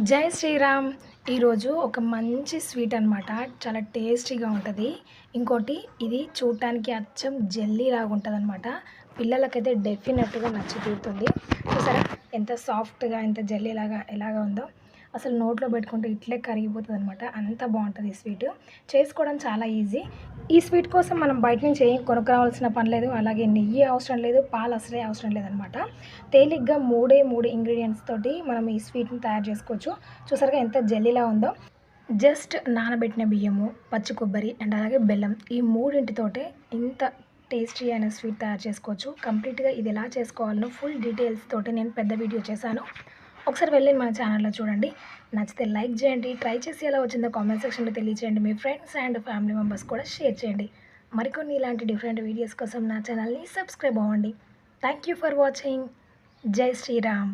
జై శ్రీరామ్. ఈరోజు ఒక మంచి స్వీట్ అనమాట. చాలా టేస్టీగా ఉంటుంది. ఇంకోటి ఇది చూడటానికి అచ్చం జెల్లీ లాగా ఉంటుంది అనమాట. పిల్లలకైతే డెఫినెట్గా నచ్చి తీరుతుంది. చూసారా ఎంత సాఫ్ట్గా ఎంత జెల్లీ లాగా ఎలాగా ఉందో. అసలు నోట్లో పెట్టుకుంటే ఇట్లే కరిగిపోతుంది అనమాట. అంత బాగుంటుంది ఈ స్వీట్. చేసుకోవడం చాలా ఈజీ. ఈ స్వీట్ కోసం మనం బయట నుంచి ఏం కొనుక్కరావాల్సిన పని లేదు. అలాగే నెయ్యి అవసరం లేదు, పాలు అసలే అవసరం లేదనమాట. తేలిగ్గా మూడు ఇంగ్రీడియంట్స్ తోటి మనం ఈ స్వీట్ని తయారు చేసుకోవచ్చు. చూసారుగా ఎంత జెల్లీలా ఉందో. జస్ట్ నానబెట్టిన బియ్యము, పచ్చి కొబ్బరి అండ్ అలాగే బెల్లం, ఈ మూడింటితోటే ఇంత టేస్టీ అయిన స్వీట్ తయారు చేసుకోవచ్చు. కంప్లీట్గా ఇది ఎలా చేసుకోవాలనో ఫుల్ డీటెయిల్స్ తోటి నేను పెద్ద వీడియో చేశాను. ఒకసారి వెళ్ళి మన ఛానల్లో చూడండి. నచ్చితే లైక్ చేయండి. ట్రై చేసి ఎలా వచ్చిందో కామెంట్ సెక్షన్లో తెలియజేయండి. మీ ఫ్రెండ్స్ అండ్ ఫ్యామిలీ మెంబర్స్ కూడా షేర్ చేయండి. మరికొన్ని ఇలాంటి డిఫరెంట్ వీడియోస్ కోసం నా ఛానల్ని సబ్స్క్రైబ్ అవ్వండి. Thank you for watching. జై శ్రీరామ్.